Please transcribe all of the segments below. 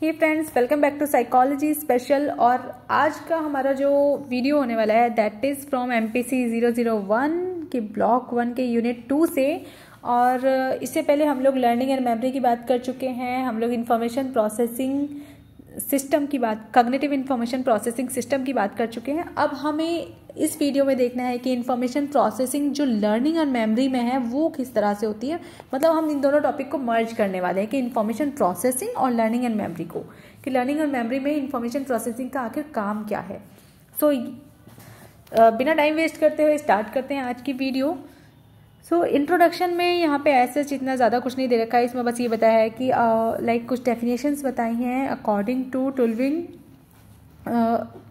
Hey friends, welcome back to psychology special. और आज का हमारा जो वीडियो होने वाला है दैट इज़ फ्रॉम MPC 001 के ब्लॉक 1 के यूनिट 2 से। और इससे पहले हम लोग लर्निंग एंड मेमोरी की बात कर चुके हैं, हम लोग इंफॉर्मेशन प्रोसेसिंग सिस्टम की बात, कॉग्निटिव इंफॉर्मेशन प्रोसेसिंग सिस्टम की बात कर चुके हैं। अब हमें इस वीडियो में देखना है कि इंफॉर्मेशन प्रोसेसिंग जो लर्निंग और मेमोरी में है वो किस तरह से होती है। मतलब हम इन दोनों टॉपिक को मर्ज करने वाले हैं कि इंफॉर्मेशन प्रोसेसिंग और लर्निंग एंड मेमोरी को, कि लर्निंग और मेमोरी में इंफॉर्मेशन प्रोसेसिंग का आखिर काम क्या है। सो बिना टाइम वेस्ट करते हुए स्टार्ट करते हैं आज की वीडियो। इंट्रोडक्शन में यहाँ पे ऐसे इतना ज़्यादा कुछ नहीं दे रखा है, इसमें बस ये बताया है कि लाइक कुछ डेफिनेशंस बताई हैं। According to Tulving,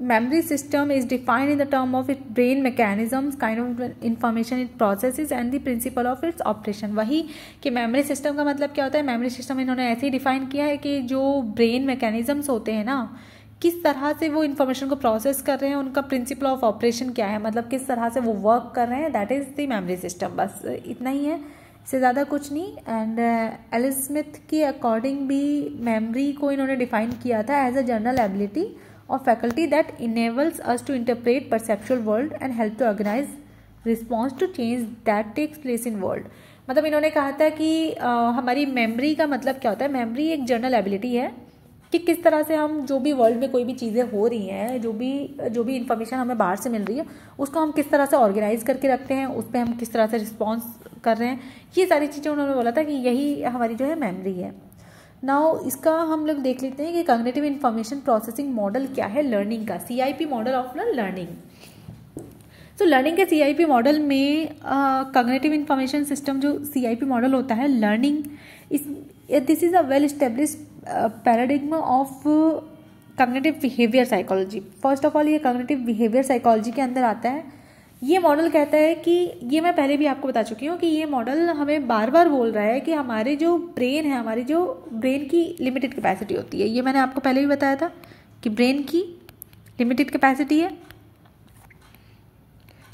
memory system is defined in the term of its brain mechanisms, kind of information it processes and the principle of its operation। वही कि memory system का मतलब क्या होता है। memory system इन्होंने ऐसे ही डिफाइन किया है कि जो brain mechanisms होते हैं ना, किस तरह से वो इन्फॉर्मेशन को प्रोसेस कर रहे हैं, उनका प्रिंसिपल ऑफ ऑपरेशन क्या है, मतलब किस तरह से वो वर्क कर रहे हैं, that is the memory system. बस इतना ही है, इससे ज़्यादा कुछ नहीं। एंड एलिस स्मिथ के अकॉर्डिंग भी मेमोरी को इन्होंने डिफाइन किया था as a general ability or faculty that enables us to interpret perceptual world and help to organize response to change that takes place in world। मतलब इन्होंने कहा था कि हमारी मेमोरी का मतलब क्या होता है। मेमोरी एक जनरल एबिलिटी है कि किस तरह से हम जो भी वर्ल्ड में कोई भी चीज़ें हो रही हैं, जो भी इंफॉर्मेशन हमें बाहर से मिल रही है, उसको हम किस तरह से ऑर्गेनाइज करके रखते हैं, उस पर हम किस तरह से रिस्पॉन्स कर रहे हैं। ये सारी चीज़ें उन्होंने बोला था कि यही हमारी जो है मेमोरी है। नाउ इसका हम लोग देख लेते हैं कि कॉग्निटिव इंफॉर्मेशन प्रोसेसिंग मॉडल क्या है लर्निंग का, CIP मॉडल ऑफ लर्निंग। तो लर्निंग के CIP मॉडल में कॉग्निटिव इंफॉर्मेशन सिस्टम जो CIP मॉडल होता है learning, this is a well established paradigm of cognitive behaviour psychology. First of all ये कॉग्निटिव बिहेवियर साइकोलॉजी के अंदर आता है। ये मॉडल कहता है कि, ये मैं पहले भी आपको बता चुकी हूँ कि ये मॉडल हमें बार बार बोल रहा है कि हमारे जो ब्रेन है, हमारी जो ब्रेन की लिमिटेड कैपेसिटी होती है। ये मैंने आपको पहले भी बताया था कि ब्रेन की लिमिटेड कैपेसिटी है।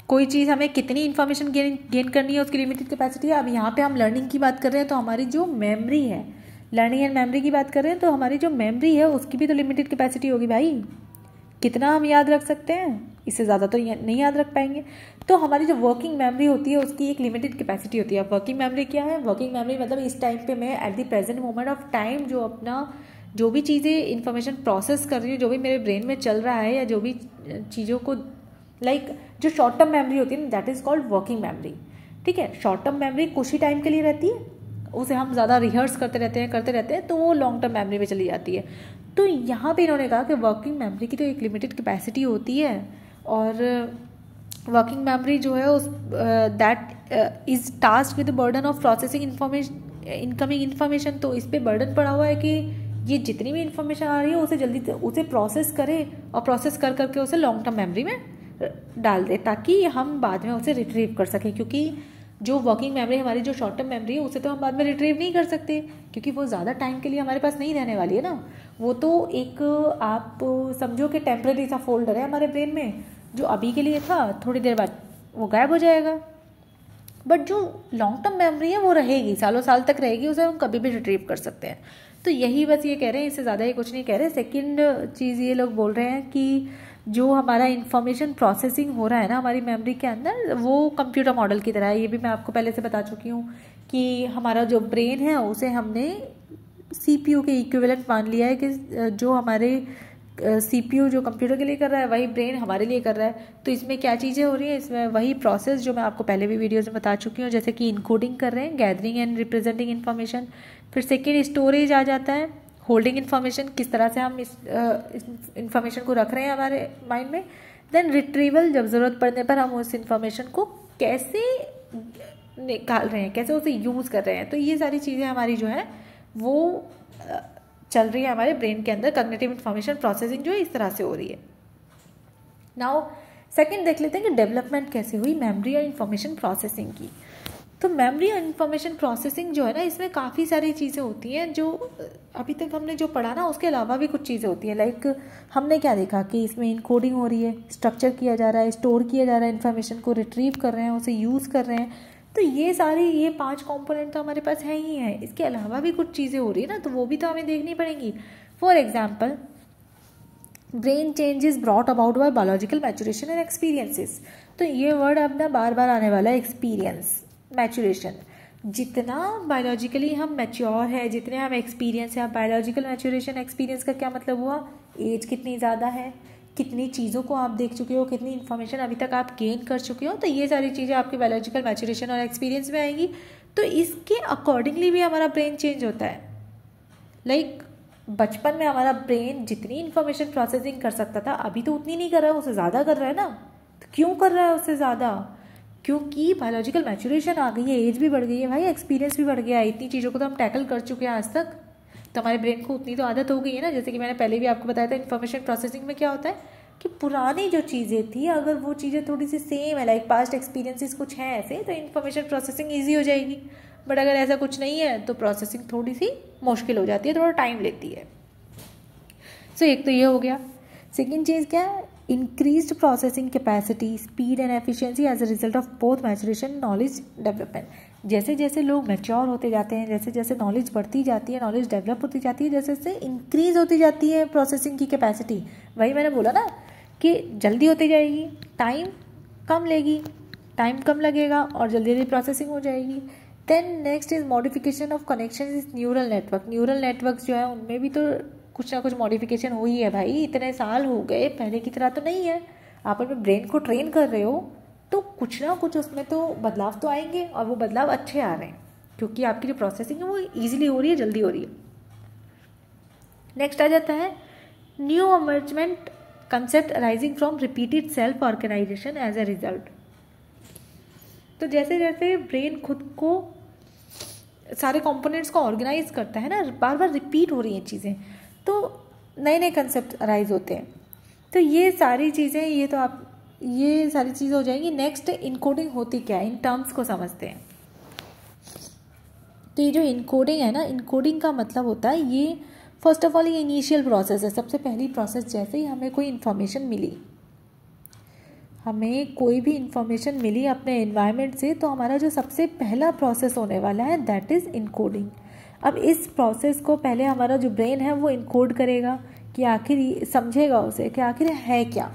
कोई चीज़ हमें कितनी इन्फॉर्मेशन गेन करनी है उसकी लिमिटेड कैपेसिटी है। अब यहाँ पे हम लर्निंग की बात कर रहे हैं तो हमारी जो मेमोरी है, लर्निंग एंड मेमोरी की बात कर रहे हैं तो हमारी जो मेमोरी है उसकी भी तो लिमिटेड कैपेसिटी होगी भाई। कितना हम याद रख सकते हैं, इससे ज़्यादा तो नहीं याद रख पाएंगे। तो हमारी जो वर्किंग मेमोरी होती है उसकी एक लिमिटेड कैपेसिटी होती है। वर्किंग मेमोरी क्या है? वर्किंग मेमोरी मतलब इस टाइम पे मैं at the present moment of time जो अपना जो भी चीज़ें इन्फॉर्मेशन प्रोसेस कर रही हूँ, जो भी मेरे ब्रेन में चल रहा है, या जो भी चीज़ों को लाइक जो शॉर्ट टर्म मेमोरी होती है ना, that is called working memory. ठीक है, शॉर्ट टर्म मेमोरी कुछ ही टाइम के लिए रहती है, उसे हम ज़्यादा रिहर्स करते रहते हैं तो वो लॉन्ग टर्म मेमोरी में चली जाती है। तो यहाँ पे इन्होंने कहा कि वर्किंग मेमोरी की तो एक लिमिटेड कैपेसिटी होती है, और वर्किंग मेमोरी जो है उस that is task with the burden of processing incoming information. तो इस पर बर्डन पड़ा हुआ है कि ये जितनी भी इन्फॉर्मेशन आ रही है उसे जल्दी उसे प्रोसेस करे, और प्रोसेस कर करके उसे लॉन्ग टर्म मेमोरी में डाल दे ताकि हम बाद में उसे रिट्रीव कर सकें। क्योंकि जो वर्किंग मेमोरी हमारी जो शॉर्ट टर्म मेमोरी है उसे तो हम बाद में रिट्रीव नहीं कर सकते, क्योंकि वो ज़्यादा टाइम के लिए हमारे पास नहीं रहने वाली है ना। वो तो एक आप समझो कि टेम्परेरी सा फोल्डर है हमारे ब्रेन में, जो अभी के लिए था, थोड़ी देर बाद वो गायब हो जाएगा। बट जो लॉन्ग टर्म मेमोरी है वो रहेगी, सालों साल तक रहेगी, उसे हम कभी भी रिट्रीव कर सकते हैं। तो यही बस ये कह रहे हैं, इससे ज़्यादा ही कुछ नहीं कह रहे। सेकेंड चीज़ ये लोग बोल रहे हैं कि जो हमारा इंफॉर्मेशन प्रोसेसिंग हो रहा है ना हमारी मेमोरी के अंदर, वो कंप्यूटर मॉडल की तरह है। ये भी मैं आपको पहले से बता चुकी हूँ कि हमारा जो ब्रेन है उसे हमने CPU के इक्विवेलेंट मान लिया है, कि जो हमारे CPU जो कंप्यूटर के लिए कर रहा है वही ब्रेन हमारे लिए कर रहा है। तो इसमें क्या चीज़ें हो रही हैं, इसमें वही प्रोसेस जो मैं आपको पहले भी वीडियोज़ में बता चुकी हूँ, जैसे कि इनकोडिंग कर रहे हैं, गैदरिंग एंड रिप्रेजेंटिंग इन्फॉर्मेशन। फिर सेकेंड स्टोरेज आ जाता है, होल्डिंग इन्फॉर्मेशन, किस तरह से हम इस इन्फॉर्मेशन को रख रहे हैं हमारे माइंड में। देन रिट्रीवल, जब ज़रूरत पड़ने पर हम उस इन्फॉर्मेशन को कैसे निकाल रहे हैं, कैसे उसे यूज़ कर रहे हैं। तो ये सारी चीज़ें हमारी जो है वो चल रही है हमारे ब्रेन के अंदर। कॉग्निटिव इंफॉर्मेशन प्रोसेसिंग जो है इस तरह से हो रही है। नाउ सेकंड देख लेते हैं कि डेवलपमेंट कैसे हुई मेमोरी और इंफॉर्मेशन प्रोसेसिंग की। तो मेमोरी और इन्फॉर्मेशन प्रोसेसिंग जो है ना, इसमें काफ़ी सारी चीज़ें होती हैं जो अभी तक हमने जो पढ़ा ना उसके अलावा भी कुछ चीज़ें होती हैं। लाइक हमने क्या देखा कि इसमें इनकोडिंग हो रही है, स्ट्रक्चर किया जा रहा है, स्टोर किया जा रहा है, इन्फॉर्मेशन को रिट्रीव कर रहे हैं, उसे यूज़ कर रहे हैं। तो ये 5 कंपोनेंट तो हमारे पास है ही है। इसके अलावा भी कुछ चीज़ें हो रही है ना, तो वो भी तो हमें देखनी पड़ेंगी। For example, brain change is brought about by biological maturation and experiences. तो ये वर्ड अब ना बार बार आने वाला है, एक्सपीरियंस, मैचुरेशन। जितना बायोलॉजिकली हम मैच्योर है, जितने हम एक्सपीरियंस है, अब बायोलॉजिकल मैचुरेशन एक्सपीरियंस का क्या मतलब हुआ, एज कितनी ज़्यादा है, कितनी चीज़ों को आप देख चुके हो, कितनी इन्फॉर्मेशन अभी तक आप गेन कर चुके हो, तो ये सारी चीज़ें आपके बायोलॉजिकल मैचुरेशन और एक्सपीरियंस में आएंगी। तो इसके अकॉर्डिंगली भी हमारा ब्रेन चेंज होता है। लाइक बचपन में हमारा ब्रेन जितनी इन्फॉर्मेशन प्रोसेसिंग कर सकता था, अभी तो उतनी नहीं कर रहा है, उससे ज़्यादा कर रहा है ना। तो क्यों कर रहा है उससे ज़्यादा, क्योंकि बायोलॉजिकल मैचुरेशन आ गई है, एज भी बढ़ गई है भाई, एक्सपीरियंस भी बढ़ गया है, इतनी चीज़ों को तो हम टैकल कर चुके हैं आज तक, तो हमारे ब्रेन को उतनी तो आदत हो गई है ना। जैसे कि मैंने पहले भी आपको बताया था, इन्फॉर्मेशन प्रोसेसिंग में क्या होता है कि पुरानी जो चीज़ें थी, अगर वो चीज़ें थोड़ी सी सेम है, लाइक पास्ट एक्सपीरियंसेस कुछ हैं ऐसे, तो इन्फॉर्मेशन प्रोसेसिंग ईजी हो जाएगी। बट अगर ऐसा कुछ नहीं है तो प्रोसेसिंग थोड़ी सी मुश्किल हो जाती है, थोड़ा टाइम लेती है। सो एक तो ये हो गया। सेकेंड चीज़ क्या है, increased processing capacity, speed and efficiency as a result of both maturation knowledge development. जैसे जैसे लोग मैच्योर होते जाते हैं, जैसे जैसे नॉलेज बढ़ती जाती है, नॉलेज डेवलप होती जाती है, जैसे जैसे इंक्रीज होती जाती है प्रोसेसिंग की कैपेसिटी। वही मैंने बोला ना कि जल्दी होती जाएगी, टाइम कम लेगी, टाइम कम लगेगा और जल्दी जल्दी प्रोसेसिंग हो जाएगी। Then next is modification of connection is neural network. Neural network जो है उनमें भी तो कुछ ना कुछ मॉडिफिकेशन हुई है भाई, इतने साल हो गए, पहले की तरह तो नहीं है। आप अपने ब्रेन को ट्रेन कर रहे हो तो कुछ ना कुछ उसमें तो बदलाव तो आएंगे, और वो बदलाव अच्छे आ रहे हैं क्योंकि आपकी जो प्रोसेसिंग है वो ईजिली हो रही है, जल्दी हो रही है। नेक्स्ट आ जाता है new emergent concept arising from repeated self organisation as a result. तो जैसे जैसे ब्रेन खुद को सारे कंपोनेंट्स को ऑर्गेनाइज करता है ना, बार बार रिपीट हो रही हैं चीज़ें, तो नए नए कंसेप्ट अराइज होते हैं। तो ये सारी चीज़ें, ये सारी चीज़ें हो जाएंगी। नेक्स्ट इनकोडिंग होती क्या है, इन टर्म्स को समझते हैं। तो ये जो इनकोडिंग है ना, इनकोडिंग का मतलब होता है, ये फर्स्ट ऑफ ऑल ये इनिशियल प्रोसेस है, सबसे पहली प्रोसेस। जैसे ही हमें कोई इन्फॉर्मेशन मिली, हमें कोई भी इन्फॉर्मेशन मिली अपने एनवायरनमेंट से, तो हमारा जो सबसे पहला प्रोसेस होने वाला है दैट इज़ इनकोडिंग। अब इस प्रोसेस को पहले हमारा जो ब्रेन है वो इनकोड करेगा कि आखिर समझेगा उसे कि आखिर है क्या।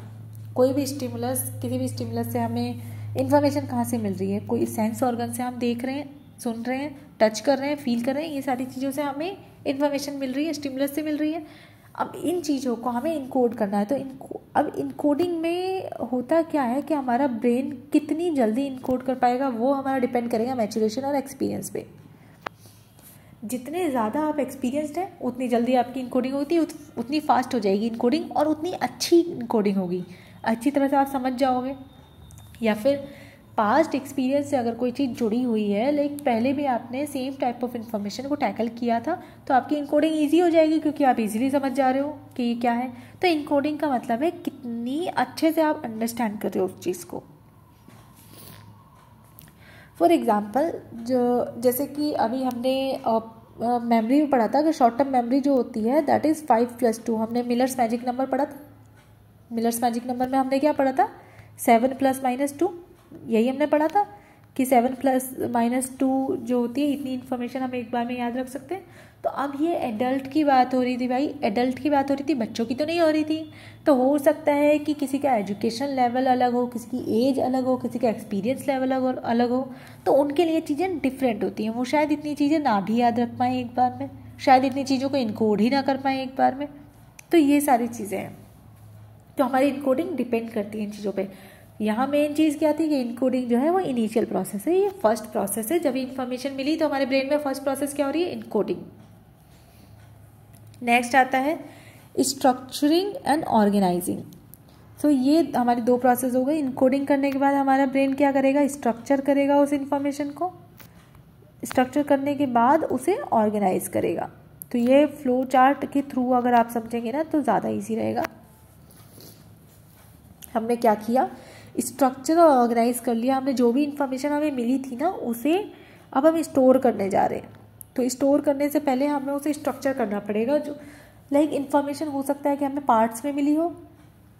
कोई भी स्टिमुलस, किसी भी स्टिमुलस से हमें इन्फॉर्मेशन कहाँ से मिल रही है, कोई सेंस ऑर्गन से हम देख रहे हैं, सुन रहे हैं, टच कर रहे हैं, फील कर रहे हैं, ये सारी चीज़ों से हमें इन्फॉर्मेशन मिल रही है, स्टिमुलस से मिल रही है। अब इन चीज़ों को हमें इनकोड करना है। तो अब इनकोडिंग में होता क्या है कि हमारा ब्रेन कितनी जल्दी इनकोड कर पाएगा वो हमारा डिपेंड करेगा मैचुरेशन और एक्सपीरियंस पे। जितने ज़्यादा आप एक्सपीरियंसड हैं उतनी जल्दी आपकी इनकोडिंग होती है, उतनी फास्ट हो जाएगी इनकोडिंग, और उतनी अच्छी इनकोडिंग होगी, अच्छी तरह से आप समझ जाओगे। या फिर पास्ट एक्सपीरियंस से अगर कोई चीज़ जुड़ी हुई है, लाइक पहले भी आपने सेम टाइप ऑफ इन्फॉर्मेशन को टैकल किया था, तो आपकी इनकोडिंग ईजी हो जाएगी क्योंकि आप इजीली समझ जा रहे हो कि ये क्या है। तो इनकोडिंग का मतलब है कितनी अच्छे से आप अंडरस्टैंड कर रहे हो उस चीज़ को। फॉर एग्जाम्पल, जैसे कि अभी हमने मेमोरी में पढ़ा था कि शॉर्ट टर्म मेमोरी जो होती है दैट इज़ 5+2। हमने मिलर्स मैजिक नंबर पढ़ा था। मिलर्स मैजिक नंबर में हमने क्या पढ़ा था, 7 + -2, यही हमने पढ़ा था कि 7 + -2 जो होती है, इतनी इन्फॉर्मेशन हम एक बार में याद रख सकते हैं। तो अब ये एडल्ट की बात हो रही थी भाई, एडल्ट की बात हो रही थी, बच्चों की तो नहीं हो रही थी। तो हो सकता है कि किसी का एजुकेशन लेवल अलग हो, किसी की एज अलग हो, किसी का एक्सपीरियंस लेवल अलग हो, तो उनके लिए चीज़ें डिफरेंट होती हैं। वो शायद इतनी चीज़ें ना भी याद रख पाएँ एक बार में, शायद इतनी चीज़ों को इनकोड ही ना कर पाएँ एक बार में। तो ये सारी चीज़ें हैं, तो हमारी इनकोडिंग डिपेंड करती है इन चीज़ों पे। यहाँ मेन चीज़ क्या थी कि इनकोडिंग जो है वो इनिशियल प्रोसेस है, ये फर्स्ट प्रोसेस है। जब इन्फॉर्मेशन मिली तो हमारे ब्रेन में फर्स्ट प्रोसेस क्या हो रही है, इनकोडिंग। नेक्स्ट आता है स्ट्रक्चरिंग एंड ऑर्गेनाइजिंग। सो ये हमारी दो प्रोसेस हो गई। इनकोडिंग करने के बाद हमारा ब्रेन क्या करेगा, स्ट्रक्चर करेगा उस इन्फॉर्मेशन को, स्ट्रक्चर करने के बाद उसे ऑर्गेनाइज करेगा। तो ये फ्लो चार्ट के थ्रू अगर आप समझेंगे ना तो ज़्यादा ईजी रहेगा। हमने क्या किया, स्ट्रक्चर और ऑर्गेनाइज कर लिया। हमने जो भी इन्फॉर्मेशन हमें मिली थी ना उसे अब हम स्टोर करने जा रहे हैं। तो स्टोर करने से पहले हमें उसे स्ट्रक्चर करना पड़ेगा। जो लाइक इन्फॉर्मेशन हो सकता है कि हमें पार्ट्स में मिली हो,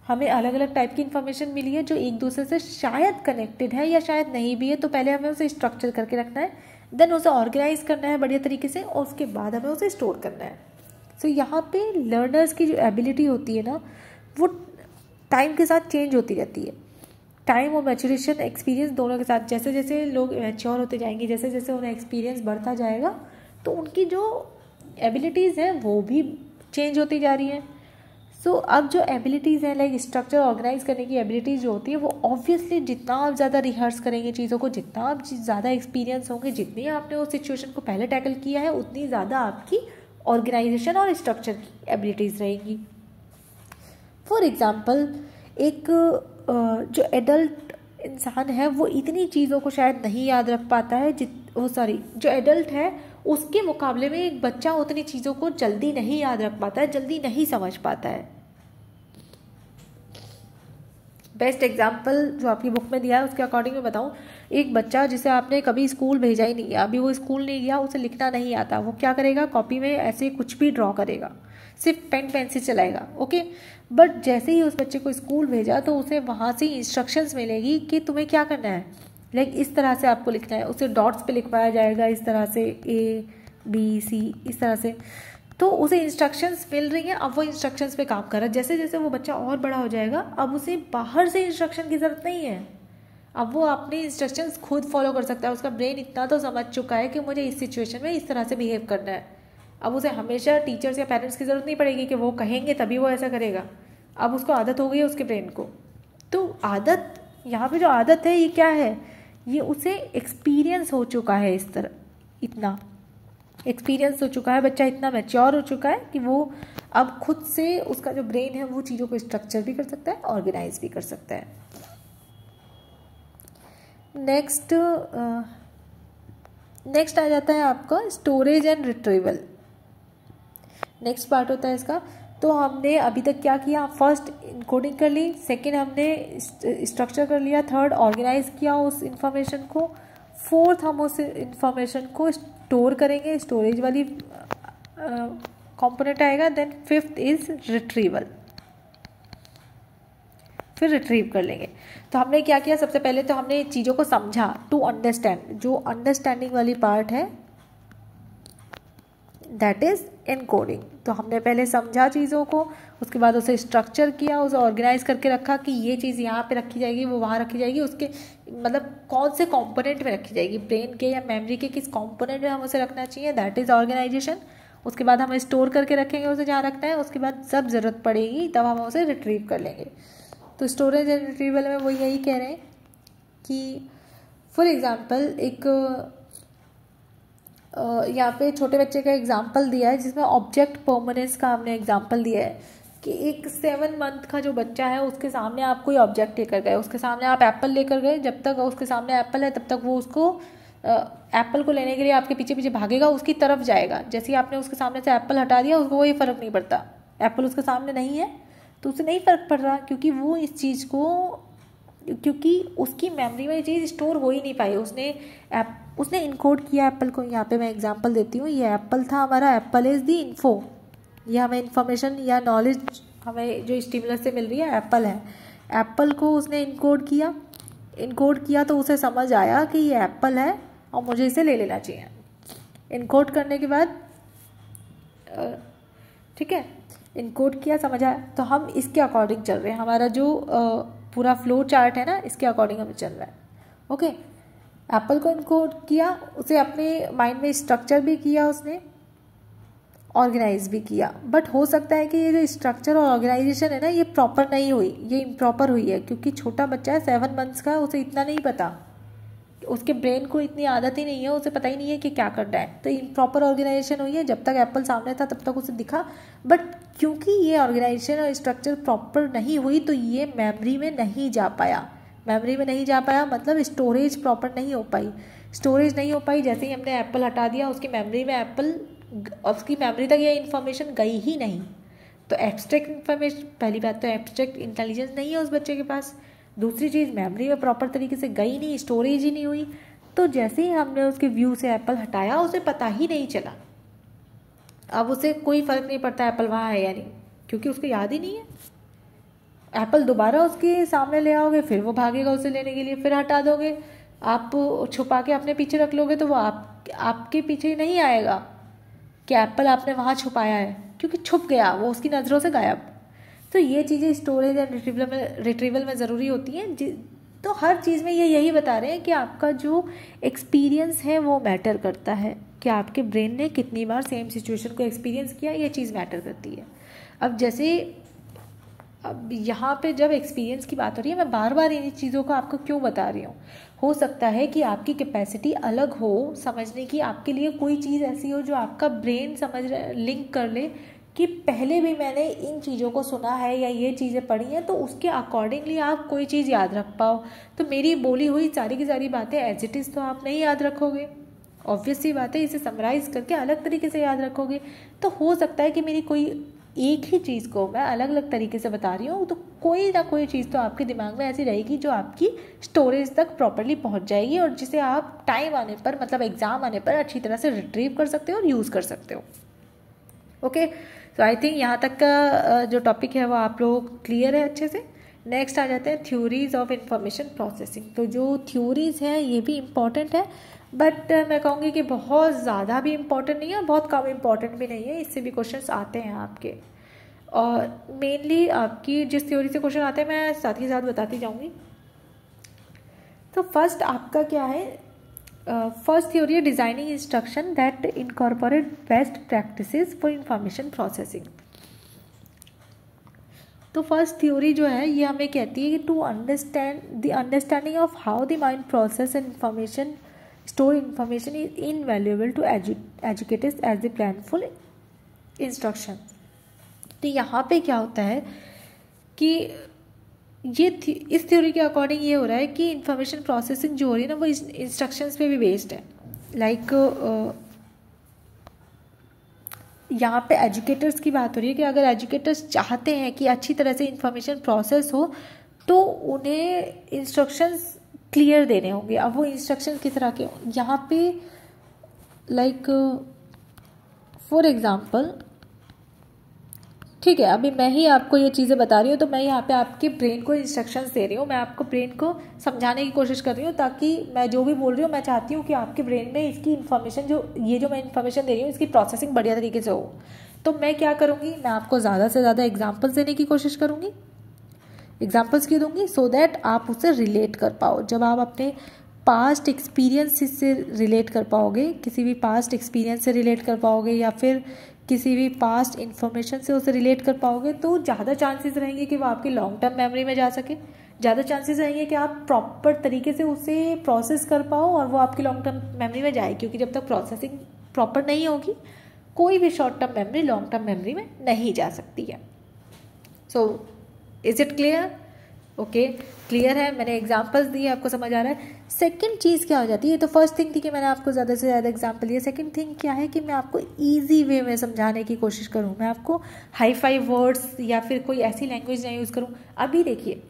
हमें अलग अलग टाइप की इन्फॉर्मेशन मिली है जो एक दूसरे से शायद कनेक्टेड है या शायद नहीं भी है। तो पहले हमें उसे स्ट्रक्चर करके रखना है, देन उसे ऑर्गेनाइज करना है बढ़िया तरीके से, और उसके बाद हमें उसे स्टोर करना है। सो यहाँ पे लर्नर्स की जो एबिलिटी होती है ना वो टाइम के साथ चेंज होती रहती है। टाइम और मैच्योरेशन एक्सपीरियंस दोनों के साथ, जैसे जैसे लोग मैच्योर होते जाएंगे, जैसे जैसे उन्हें एक्सपीरियंस बढ़ता जाएगा तो उनकी जो एबिलिटीज़ हैं वो भी चेंज होती जा रही हैं। सो अब जो एबिलिटीज़ हैं लाइक स्ट्रक्चर ऑर्गेनाइज करने की एबिलिटीज़ जो होती है वो ऑब्वियसली जितना आप ज़्यादा रिहर्स करेंगे चीज़ों को, जितना आप ज़्यादा एक्सपीरियंस होंगे, जितनी आपने उस सिचुएशन को पहले टैकल किया है उतनी ज़्यादा आपकी ऑर्गेनाइजेशन और स्ट्रक्चर की एबिलिटीज़ रहेंगी। फॉर एग्ज़ाम्पल एक जो एडल्ट इंसान है वो इतनी चीज़ों को शायद नहीं याद रख पाता है जो एडल्ट है उसके मुकाबले में एक बच्चा उतनी चीज़ों को जल्दी नहीं याद रख पाता है, जल्दी नहीं समझ पाता है। बेस्ट एग्जाम्पल जो आपकी बुक में दिया है उसके अकॉर्डिंग मैं बताऊँ, एक बच्चा जिसे आपने कभी स्कूल भेजा ही नहीं, अभी वो स्कूल नहीं गया, उसे लिखना नहीं आता, वो क्या करेगा, कॉपी में ऐसे कुछ भी ड्रॉ करेगा, सिर्फ पेन पेंसिल चलाएगा, ओके। बट जैसे ही उस बच्चे को स्कूल भेजा तो उसे वहाँ से इंस्ट्रक्शंस मिलेगी कि तुम्हें क्या करना है, लाइक इस तरह से आपको लिखना है, उसे डॉट्स पे लिखवाया जाएगा, इस तरह से ABC इस तरह से, तो उसे इंस्ट्रक्शंस मिल रही हैं, अब वो इंस्ट्रक्शंस पे काम कर रहा है। जैसे जैसे वो बच्चा और बड़ा हो जाएगा अब उसे बाहर से इंस्ट्रक्शन की ज़रूरत नहीं है, अब वो अपने इंस्ट्रक्शंस खुद फॉलो कर सकता है, उसका ब्रेन इतना तो समझ चुका है कि मुझे इस सिचुएशन में इस तरह से बिहेव करना है। अब उसे हमेशा टीचर्स या पेरेंट्स की ज़रूरत नहीं पड़ेगी कि वो कहेंगे तभी वो ऐसा करेगा, अब उसको आदत हो गई है उसके ब्रेन को। तो आदत, यहाँ पे जो आदत है ये क्या है, ये उसे एक्सपीरियंस हो चुका है, इस तरह इतना एक्सपीरियंस हो चुका है, बच्चा इतना मैच्योर हो चुका है कि वो अब खुद से उसका जो ब्रेन है वो चीज़ों को स्ट्रक्चर भी कर सकता है, ऑर्गेनाइज भी कर सकता है। नेक्स्ट आ जाता है आपका storage and retrieval. Next part होता है इसका। तो हमने अभी तक क्या किया, फर्स्ट इनकोडिंग कर ली, सेकंड हमने स्ट्रक्चर कर लिया, थर्ड ऑर्गेनाइज किया उस इंफॉर्मेशन को, फोर्थ हम उस इंफॉर्मेशन को स्टोर करेंगे, स्टोरेज वाली कंपोनेंट आएगा, देन फिफ्थ इज रिट्रीवल, फिर रिट्रीव कर लेंगे। तो हमने क्या किया, सबसे पहले तो हमने चीज़ों को समझा, टू अंडरस्टैंड, जो अंडरस्टैंडिंग वाली पार्ट है दैट इज एनकोडिंग। तो हमने पहले समझा चीज़ों को, उसके बाद उसे स्ट्रक्चर किया, उसे ऑर्गेनाइज करके रखा कि ये चीज़ यहाँ पे रखी जाएगी, वो वहाँ रखी जाएगी, उसके मतलब कौन से कंपोनेंट में रखी जाएगी, ब्रेन के या मेमोरी के किस कंपोनेंट में हम उसे रखना चाहिए, दैट इज़ ऑर्गेनाइजेशन। उसके बाद हम स्टोर करके रखेंगे उसे जहाँ रखना है, उसके बाद जब ज़रूरत पड़ेगी तब हम उसे रिट्रीव कर लेंगे। तो स्टोरेज एंड रिट्रीवल में वो यही कह रहे हैं कि फॉर एग्जांपल एक यहाँ पे छोटे बच्चे का एग्जांपल दिया है जिसमें ऑब्जेक्ट परमानेंस का हमने एग्जांपल दिया है कि एक 7 मंथ का जो बच्चा है उसके सामने आप कोई ऑब्जेक्ट लेकर गए, उसके सामने आप एप्पल लेकर गए, जब तक उसके सामने एप्पल है तब तक वो उसको एप्पल को लेने के लिए आपके पीछे पीछे भागेगा, उसकी तरफ जाएगा। जैसे ही आपने उसके सामने से एप्पल हटा दिया उसको कोई फ़र्क नहीं पड़ता, एप्पल उसके सामने नहीं है तो उसे नहीं फ़र्क पड़ रहा, क्योंकि वो इस चीज़ को, क्योंकि उसकी मेमोरी में ये चीज़ स्टोर हो ही नहीं पाई, उसने इनकोड किया एप्पल को। यहाँ पे मैं एग्जांपल देती हूँ, ये एप्पल था हमारा, एप्पल इज़ दी इन्फो, ये हमें इन्फॉर्मेशन या नॉलेज हमें जो स्टिमुलस से मिल रही है एप्पल है, एप्पल को उसने इनकोड किया तो उसे समझ आया कि ये एप्पल है और मुझे इसे ले लेना चाहिए। इनकोड करने के बाद ठीक है, इनकोड किया, समझ आया, तो हम इसके अकॉर्डिंग चल रहे हैं, हमारा जो पूरा फ्लो चार्ट है ना इसके अकॉर्डिंग हमें चल रहा है। ओके, एप्पल को इनकोड किया, उसे अपने माइंड में स्ट्रक्चर भी किया, उसने ऑर्गेनाइज भी किया, बट हो सकता है कि ये जो स्ट्रक्चर और ऑर्गेनाइजेशन है ना ये प्रॉपर नहीं हुई, ये इम्प्रॉपर हुई है, क्योंकि छोटा बच्चा है 7 मंथ्स का, उसे इतना नहीं पता, उसके ब्रेन को इतनी आदत ही नहीं है, उसे पता ही नहीं है कि क्या करना है, तो इम्प्रॉपर ऑर्गेनाइजेशन हुई है। जब तक एप्पल सामने था तब तक उसे दिखा, बट क्योंकि ये ऑर्गेनाइजेशन और स्ट्रक्चर प्रॉपर नहीं हुई तो ये मेमोरी में नहीं जा पाया, मतलब स्टोरेज प्रॉपर नहीं हो पाई, जैसे ही हमने एप्पल हटा दिया उसकी मेमोरी में उसकी मेमोरी तक ये इन्फॉर्मेशन गई ही नहीं। तो एब्स्ट्रैक्ट इन्फॉर्मेशन, पहली बात तो एब्स्ट्रैक्ट इंटेलिजेंस नहीं है उस बच्चे के पास, दूसरी चीज़ मेमोरी में प्रॉपर तरीके से गई नहीं, स्टोरेज ही नहीं हुई, तो जैसे ही हमने उसके व्यू से एप्पल हटाया उसे पता ही नहीं चला, अब उसे कोई फ़र्क नहीं पड़ता एप्पल वहाँ है या नहीं, क्योंकि उसको याद ही नहीं है। एप्पल दोबारा उसके सामने ले आओगे फिर वो भागेगा उसे लेने के लिए, फिर हटा दोगे, आप छुपा के अपने पीछे रख लोगे तो वो आपके पीछे नहीं आएगा कि एप्पल आपने वहाँ छुपाया है, क्योंकि छुप गया, वो उसकी नज़रों से गायब। तो ये चीज़ें स्टोरेज एंड रिट्रीवल में ज़रूरी होती हैं। तो हर चीज़ में ये यही बता रहे हैं कि आपका जो एक्सपीरियंस है वो मैटर करता है, कि आपके ब्रेन ने कितनी बार सेम सिचुएशन को एक्सपीरियंस किया, ये चीज़ मैटर करती है। अब जैसे अब यहाँ पे जब एक्सपीरियंस की बात हो रही है, मैं बार बार इन चीज़ों को आपको क्यों बता रही हूँ, हो सकता है कि आपकी कैपेसिटी अलग हो समझने की, आपके लिए कोई चीज़ ऐसी हो जो आपका ब्रेन लिंक कर ले कि पहले भी मैंने इन चीज़ों को सुना है या ये चीज़ें पढ़ी हैं, तो उसके अकॉर्डिंगली आप कोई चीज़ याद रख पाओ। तो मेरी बोली हुई सारी की सारी बातें एज इट इज़ तो आप नहीं याद रखोगे, ऑब्वियस सी बात है, इसे समराइज करके अलग तरीके से याद रखोगे। तो हो सकता है कि मेरी कोई एक ही चीज़ को मैं अलग अलग तरीके से बता रही हूँ, तो कोई ना कोई चीज़ तो आपके दिमाग में ऐसी रहेगी जो आपकी स्टोरेज तक प्रॉपर्ली पहुँच जाएगी, और जिसे आप टाइम आने पर, मतलब एग्ज़ाम आने पर अच्छी तरह से रिट्रीव कर सकते हो और यूज़ कर सकते हो। ओके, तो आई थिंक यहाँ तक का जो टॉपिक है वो आप लोग क्लियर है अच्छे से। नेक्स्ट आ जाते हैं थ्योरीज ऑफ इंफॉर्मेशन प्रोसेसिंग। तो जो थ्योरीज हैं ये भी इम्पॉर्टेंट है, बट मैं कहूँगी कि बहुत ज़्यादा भी इम्पॉर्टेंट नहीं है, बहुत कम इम्पॉर्टेंट भी नहीं है, इससे भी क्वेश्चंस आते हैं आपके। और मेनली आपकी जिस थ्योरी से क्वेश्चन आते हैं मैं साथ ही साथ बताती जाऊँगी। तो फर्स्ट आपका क्या है, फर्स्ट थ्योरी है designing instruction that incorporate best practices for information processing. तो फर्स्ट थ्योरी जो है ये हमें कहती है कि to understand the understanding of how the mind process and information store information is invaluable to educators as the planful instruction. तो यहाँ पे क्या होता है कि ये इस थ्योरी के अकॉर्डिंग ये हो रहा है कि इंफॉर्मेशन प्रोसेसिंग जो हो रही है ना वो इंस्ट्रक्शंस पे भी बेस्ड है। लाइक यहाँ पे एजुकेटर्स की बात हो रही है कि अगर एजुकेटर्स चाहते हैं कि अच्छी तरह से इंफॉर्मेशन प्रोसेस हो तो उन्हें इंस्ट्रक्शंस क्लियर देने होंगे। अब वो इंस्ट्रक्शन किस तरह के, यहाँ पे लाइक फॉर एग्जांपल, ठीक है, अभी मैं ही आपको ये चीज़ें बता रही हूँ, तो मैं यहाँ पे आपके ब्रेन को इंस्ट्रक्शंस दे रही हूँ, मैं आपको ब्रेन को समझाने की कोशिश कर रही हूँ, ताकि मैं जो भी बोल रही हूँ मैं चाहती हूँ कि आपके ब्रेन में इसकी इन्फॉर्मेशन जो मैं इन्फॉर्मेशन दे रही हूँ इसकी प्रोसेसिंग बढ़िया तरीके से हो। तो मैं क्या करूँगी, मैं आपको ज़्यादा से ज़्यादा एग्जाम्पल्स देने की कोशिश करूँगी। एग्जाम्पल्स क्यों दूँगी, सो दैट आप उससे रिलेट कर पाओ। जब आप अपने पास्ट एक्सपीरियंस से रिलेट कर पाओगे, किसी भी पास्ट एक्सपीरियंस से रिलेट कर पाओगे या फिर किसी भी पास्ट इन्फॉर्मेशन से उसे रिलेट कर पाओगे, तो ज़्यादा चांसेस रहेंगे कि वो आपकी लॉन्ग टर्म मेमोरी में जा सके, ज़्यादा चांसेस रहेंगे कि आप प्रॉपर तरीके से उसे प्रोसेस कर पाओ और वो आपकी लॉन्ग टर्म मेमोरी में जाए। क्योंकि जब तक प्रोसेसिंग प्रॉपर नहीं होगी कोई भी short term memory long term memory में नहीं जा सकती है। So is it clear? Okay, clear है, मैंने एग्जांपल्स दिए, आपको समझ आ रहा है। सेकंड चीज़ क्या हो जाती है, तो फर्स्ट थिंग थी कि मैंने आपको ज़्यादा से ज़्यादा एग्जांपल दिए। सेकंड थिंग क्या है कि मैं आपको इजी वे में समझाने की कोशिश करूँ, मैं आपको हाई फाई वर्ड्स या फिर कोई ऐसी लैंग्वेज नहीं यूज़ करूँ। अभी देखिए,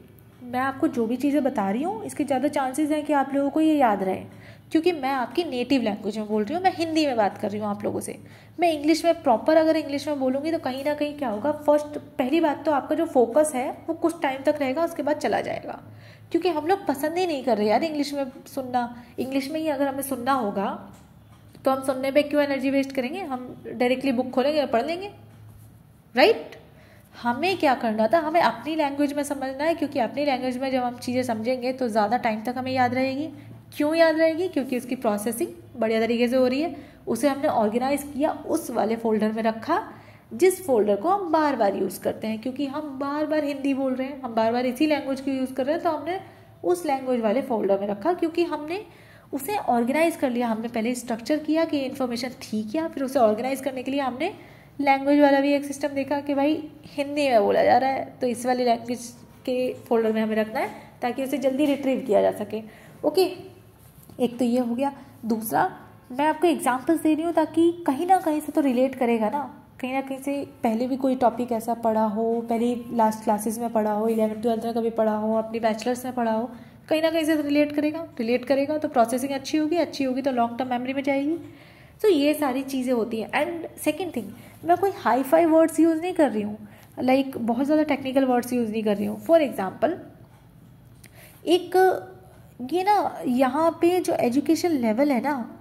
मैं आपको जो भी चीज़ें बता रही हूँ इसके ज़्यादा चांसेस हैं कि आप लोगों को ये याद रहे, क्योंकि मैं आपकी नेटिव लैंग्वेज में बोल रही हूँ, मैं हिंदी में बात कर रही हूँ आप लोगों से। मैं इंग्लिश में प्रॉपर अगर इंग्लिश में बोलूँगी तो कहीं ना कहीं क्या होगा, पहली बात तो आपका जो फोकस है वो कुछ टाइम तक रहेगा, उसके बाद चला जाएगा। क्योंकि हम लोग पसंद ही नहीं कर रहे यार इंग्लिश में सुनना। इंग्लिश में ही अगर हमें सुनना होगा तो हम सुनने पे क्यों एनर्जी वेस्ट करेंगे, हम डायरेक्टली बुक खोलेंगे और पढ़ लेंगे, राइट। हमें क्या करना था, हमें अपनी लैंग्वेज में समझना है, क्योंकि अपनी लैंग्वेज में जब हम चीज़ें समझेंगे तो ज़्यादा टाइम तक हमें याद रहेगी। क्यों याद रहेगी, क्योंकि उसकी प्रोसेसिंग बढ़िया तरीके से हो रही है, उसे हमने ऑर्गेनाइज किया, उस वाले फोल्डर में रखा जिस फोल्डर को हम बार बार यूज़ करते हैं। क्योंकि हम बार बार हिंदी बोल रहे हैं, हम बार बार इसी लैंग्वेज को यूज़ कर रहे हैं, तो हमने उस लैंग्वेज वाले फोल्डर में रखा, क्योंकि हमने उसे ऑर्गेनाइज कर लिया। हमने पहले स्ट्रक्चर किया कि इन्फॉर्मेशन थी क्या, फिर उसे ऑर्गेनाइज करने के लिए हमने लैंग्वेज वाला भी एक सिस्टम देखा कि भाई हिंदी में बोला जा रहा है तो इस वाली लैंग्वेज के फोल्डर में हमें रखना है ताकि उसे जल्दी रिट्रीव किया जा सके। ओके, एक तो ये हो गया। दूसरा, मैं आपको एग्जांपल्स दे रही हूँ ताकि कहीं ना कहीं से तो रिलेट करेगा ना, कहीं ना कहीं से पहले भी कोई टॉपिक ऐसा पढ़ा हो, पहले लास्ट क्लासेस में पढ़ा हो, 11th-12th में कभी पढ़ा हो, अपनी बैचलर्स में पढ़ा हो, कहीं ना कहीं से रिलेट करेगा तो प्रोसेसिंग अच्छी होगी तो लॉन्ग टर्म मेमोरी में जाएगी। तो ये सारी चीज़ें होती हैं। एंड सेकेंड थिंग, मैं कोई हाई फाई वर्ड्स यूज़ नहीं कर रही हूँ, लाइक बहुत ज़्यादा टेक्निकल वर्ड्स यूज़ नहीं कर रही हूँ। फॉर एग्जाम्पल, एक ये ना यहाँ पे जो एजुकेशन लेवल है ना,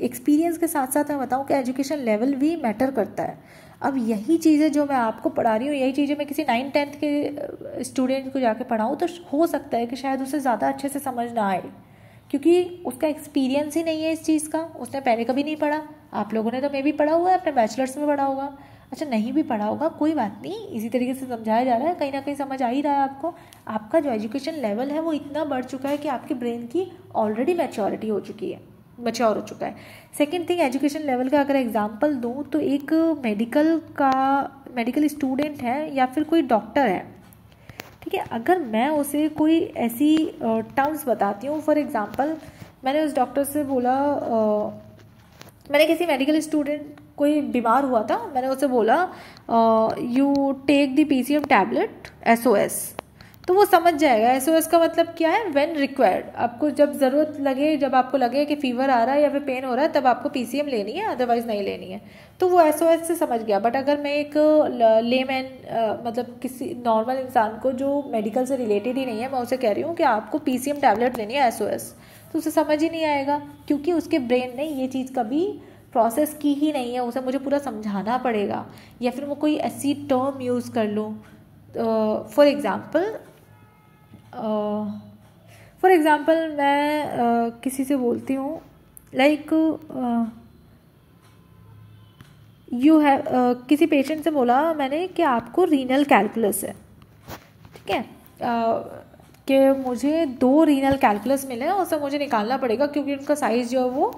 एक्सपीरियंस के साथ साथ मैं बताऊँ कि एजुकेशन लेवल भी मैटर करता है। अब यही चीज़ें जो मैं आपको पढ़ा रही हूँ, यही चीज़ें मैं किसी 9th-10th के स्टूडेंट को जाके पढ़ाऊँ तो हो सकता है कि शायद उसे ज़्यादा अच्छे से समझ ना आए, क्योंकि उसका एक्सपीरियंस ही नहीं है इस चीज़ का, उसने पहले कभी नहीं पढ़ा। आप लोगों ने तो मे भी पढ़ा हुआ है, अपने बैचलर्स में पढ़ा होगा, अच्छा नहीं भी पढ़ा होगा कोई बात नहीं, इसी तरीके से समझाया जा रहा है, कहीं ना कहीं समझ आ ही रहा है आपको। आपका जो एजुकेशन लेवल है वो इतना बढ़ चुका है कि आपके ब्रेन की ऑलरेडी मैच्योरिटी हो चुकी है, मैच्योर हो चुका है। सेकेंड थिंग, एजुकेशन लेवल का अगर एग्जाम्पल दूँ तो एक मेडिकल स्टूडेंट है या फिर कोई डॉक्टर है, ठीक है, अगर मैं उसे कोई ऐसी टर्म्स बताती हूँ, फॉर एग्जांपल मैंने उस डॉक्टर से बोला, मैंने किसी मेडिकल स्टूडेंट, कोई बीमार हुआ था, मैंने उसे बोला you take the PCM tablet SOS, तो वो समझ जाएगा SOS का मतलब क्या है, व्हेन रिक्वायर्ड, आपको जब ज़रूरत लगे, जब आपको लगे कि फीवर आ रहा है या फिर पेन हो रहा है तब आपको PCM लेनी है, अदरवाइज़ नहीं लेनी है, तो वो SOS से समझ गया। बट अगर मैं एक लेमैन मतलब किसी नॉर्मल इंसान को जो मेडिकल से रिलेटेड ही नहीं है, मैं उसे कह रही हूँ कि आपको PCM टैबलेट लेनी है SOS, तो उसे समझ ही नहीं आएगा, क्योंकि उसके ब्रेन ने ये चीज़ कभी प्रोसेस की ही नहीं है, उसे मुझे पूरा समझाना पड़ेगा, या फिर मैं कोई ऐसी टर्म यूज़ कर लूँ। फॉर एग्ज़ाम्पल मैं किसी से बोलती हूँ लाइक यू हैव, किसी पेशेंट से बोला मैंने कि आपको रीनल कैलकुलस है, ठीक है, कि मुझे 2 रीनल कैलकुलस मिले हैं, उसे मुझे निकालना पड़ेगा क्योंकि उनका साइज़ जो है वो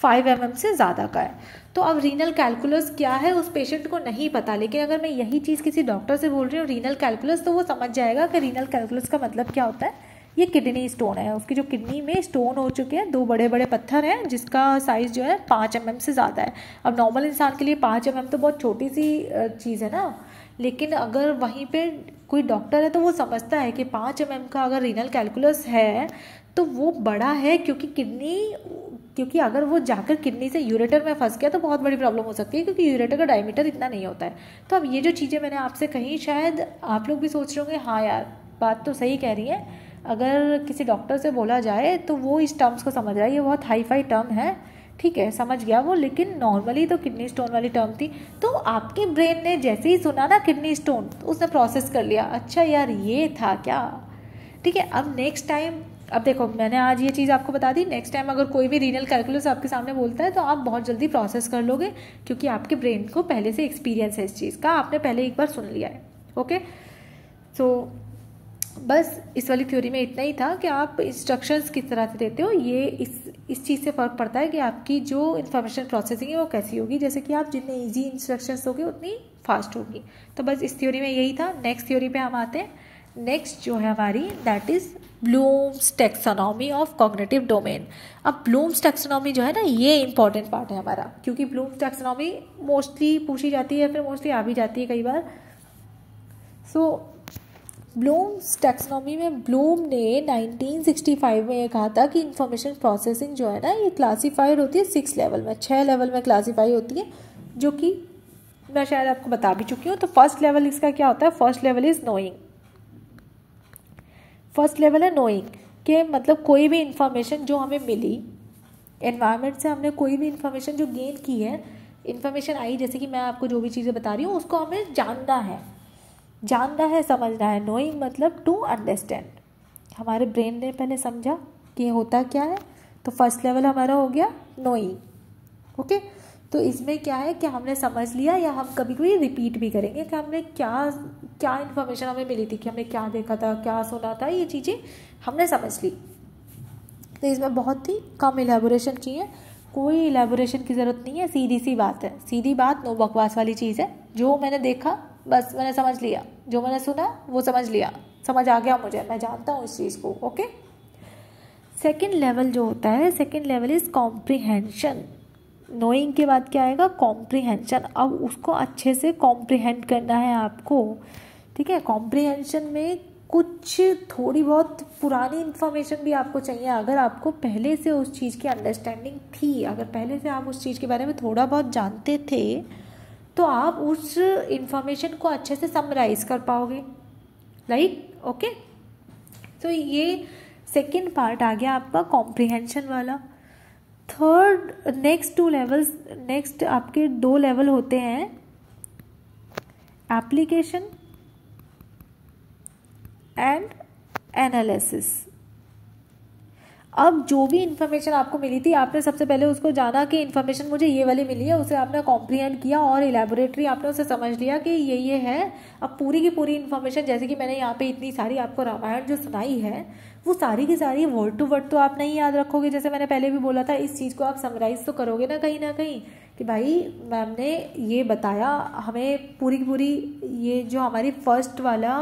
5 mm से ज़्यादा का है। तो अब रीनल कैलकुलस क्या है उस पेशेंट को नहीं पता, लेकिन अगर मैं यही चीज़ किसी डॉक्टर से बोल रही हूँ रीनल कैलकुलस, तो वो समझ जाएगा कि रीनल कैलकुलस का मतलब क्या होता है, ये किडनी स्टोन है, उसकी जो किडनी में स्टोन हो चुके हैं, 2 बड़े बड़े पत्थर हैं जिसका साइज़ जो है 5 mm से ज़्यादा है। अब नॉर्मल इंसान के लिए 5 mm तो बहुत छोटी सी चीज़ है ना, लेकिन अगर वहीं पे कोई डॉक्टर है तो वो समझता है कि 5 mm का अगर रीनल कैलकुलस है तो वो बड़ा है, क्योंकि अगर वो जाकर किडनी से यूरेटर में फंस गया तो बहुत बड़ी प्रॉब्लम हो सकती है, क्योंकि यूरेटर का डायमीटर इतना नहीं होता है। तो अब ये जो चीज़ें मैंने आपसे कही, शायद आप लोग भी सोच रहे होंगे हाँ यार बात तो सही कह रही है, अगर किसी डॉक्टर से बोला जाए तो वो इस टर्म्स को समझ रहा है, ये बहुत हाई फाई टर्म है, ठीक है समझ गया वो, लेकिन नॉर्मली तो किडनी स्टोन वाली टर्म थी। तो आपके ब्रेन ने जैसे ही सुना ना किडनी स्टोन, तो उसने प्रोसेस कर लिया, अच्छा यार ये था क्या, ठीक है। अब नेक्स्ट टाइम, अब देखो मैंने आज ये चीज़ आपको बता दी, नेक्स्ट टाइम अगर कोई भी रीनल कैलकुलस आपके सामने बोलता है तो आप बहुत जल्दी प्रोसेस कर लोगे, क्योंकि आपके ब्रेन को पहले से एक्सपीरियंस है इस चीज़ का, आपने पहले एक बार सुन लिया है। ओके, सो बस इस वाली थ्योरी में इतना ही था कि आप इंस्ट्रक्शंस किस तरह से देते हो, ये इस चीज़ से फ़र्क पड़ता है कि आपकी जो इन्फॉर्मेशन प्रोसेसिंग है वो कैसी होगी, जैसे कि आप जितने ईजी इंस्ट्रक्शंस दोगे उतनी फास्ट होगी। तो बस इस थ्योरी में यही था। नेक्स्ट थ्योरी पे हम आते हैं। नेक्स्ट जो है हमारी that is Bloom's taxonomy of cognitive domain. अब ब्लूम्स टैक्सोनॉमी जो है ना, ये इंपॉर्टेंट पार्ट है हमारा, क्योंकि ब्लूम्स टैक्सोनॉमी मोस्टली पूछी जाती है, फिर मोस्टली आ भी जाती है कई बार। सो ब्लूम्स टैक्सोनॉमी में ब्लूम ने 1965 में ये कहा था कि इंफॉर्मेशन प्रोसेसिंग जो है ना, ये क्लासीफाइड होती है 6 लेवल में, 6 लेवल में क्लासीफाई होती है, जो कि मैं शायद आपको बता भी चुकी हूँ। तो फर्स्ट लेवल इसका क्या होता है, first level is knowing. First level है नोइंग, कि मतलब कोई भी इंफॉर्मेशन जो हमें मिली एनवायरनमेंट से, हमने कोई भी इंफॉर्मेशन जो गेन की है, इंफॉर्मेशन आई, जैसे कि मैं आपको जो भी चीज़ें बता रही हूँ उसको हमें जानना है, समझना है। नोइंग मतलब टू अंडरस्टैंड, हमारे ब्रेन ने पहले समझा कि होता क्या है, तो फर्स्ट लेवल हमारा हो गया नोइंग। ओके, तो इसमें क्या है कि हमने समझ लिया, या हम कभी कभी रिपीट भी करेंगे कि हमने क्या इन्फॉर्मेशन हमें मिली थी, कि हमने क्या देखा था, क्या सुना था, ये चीज़ें हमने समझ ली। तो इसमें बहुत ही कम इलेबोरेशन चाहिए, कोई इलेबोरेशन की ज़रूरत नहीं है, सीधी सी बात है, सीधी बात, नो बकवास वाली चीज़ है। जो मैंने देखा बस मैंने समझ लिया, जो मैंने सुना वो समझ लिया, समझ आ गया मुझे, मैं जानता हूँ इस चीज़ को। ओके, सेकेंड लेवल जो होता है, second level is comprehension. Knowing के बाद क्या आएगा, कॉम्प्रिहेंशन। अब उसको अच्छे से कॉम्प्रिहेंड करना है आपको, ठीक है। कॉम्प्रिहेंशन में कुछ थोड़ी बहुत पुरानी इन्फॉर्मेशन भी आपको चाहिए। अगर आपको पहले से उस चीज़ की अंडरस्टैंडिंग थी, अगर पहले से आप उस चीज़ के बारे में थोड़ा बहुत जानते थे, तो आप उस इंफॉर्मेशन को अच्छे से समराइज कर पाओगे, राइट। ओके, तो ये सेकेंड पार्ट आ गया आपका कॉम्प्रिहेंशन वाला। थर्ड, नेक्स्ट 2 लेवल्स, नेक्स्ट आपके 2 लेवल होते हैं एप्लीकेशन एंड एनालिसिस। अब जो भी इन्फॉर्मेशन आपको मिली थी, आपने सबसे पहले उसको जाना कि इन्फॉर्मेशन मुझे ये वाली मिली है, उसे आपने कॉम्प्रिहेंड किया और इलेबोरेटरी आपने उसे समझ लिया कि ये है। अब पूरी की पूरी इन्फॉर्मेशन, जैसे कि मैंने यहाँ पे इतनी सारी आपको रामायण जो सुनाई है, वो सारी की सारी वर्ड टू वर्ड तो आप नहीं याद रखोगे। जैसे मैंने पहले भी बोला था, इस चीज़ को आप समराइज तो करोगे ना कहीं कि भाई मैम ने ये बताया हमें पूरी की पूरी, ये जो हमारी फर्स्ट वाला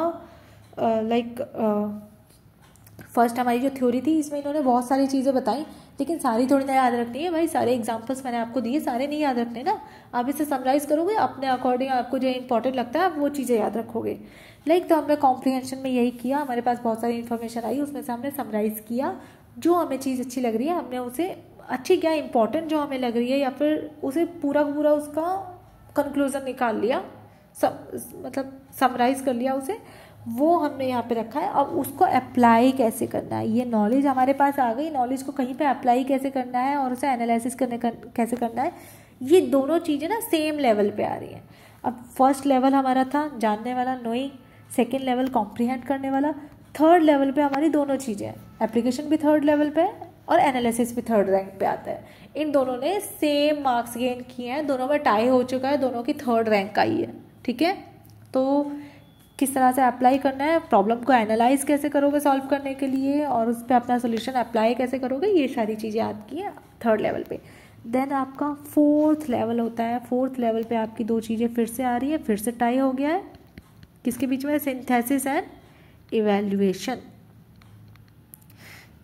फर्स्ट हमारी जो थ्योरी थी, इसमें इन्होंने बहुत सारी चीज़ें बताई, लेकिन सारी थोड़ी ना याद रखनी है भाई। सारे एग्जांपल्स मैंने आपको दिए, सारे नहीं याद रखने ना। आप इसे समराइज करोगे अपने अकॉर्डिंग, आपको जो इंपॉर्टेंट लगता है आप वो चीज़ें याद रखोगे। तो हमने कॉम्प्रिहेंशन में यही किया, हमारे पास बहुत सारी इन्फॉर्मेशन आई, उसमें से हमने समराइज़ किया। जो हमें चीज़ अच्छी लग रही है हमने उसे, अच्छी क्या इंपॉर्टेंट जो हमें लग रही है, या फिर उसे पूरा उसका कंक्लूजन निकाल लिया, मतलब समराइज कर लिया उसे, वो हमने यहाँ पे रखा है। अब उसको अप्लाई कैसे करना है, ये नॉलेज हमारे पास आ गई, नॉलेज को कहीं पे अप्लाई कैसे करना है और उसे एनालिसिस कैसे करना है, ये दोनों चीज़ें ना सेम लेवल पे आ रही हैं। अब फर्स्ट लेवल हमारा था जानने वाला, नोइंग, सेकेंड लेवल कॉम्प्रिहेंड करने वाला, थर्ड लेवल पे हमारी दोनों चीज़ें हैं। एप्लीकेशन भी थर्ड लेवल पे है और एनालिसिस भी थर्ड रैंक पे आता है। इन दोनों ने सेम मार्क्स गेन किए हैं, दोनों में टाई हो चुका है, दोनों की थर्ड रैंक आई है। ठीक है, तो किस तरह से अप्लाई करना है, प्रॉब्लम को एनालाइज कैसे करोगे सॉल्व करने के लिए, और उस पर अपना सोल्यूशन अप्लाई कैसे करोगे, ये सारी चीज़ें आपकी हैं थर्ड लेवल पे। देन आपका फोर्थ लेवल होता है। फोर्थ लेवल पे आपकी दो चीज़ें फिर से आ रही है, फिर से टाई हो गया है किसके बीच में, सिंथेसिस एंड इवैल्यूएशन।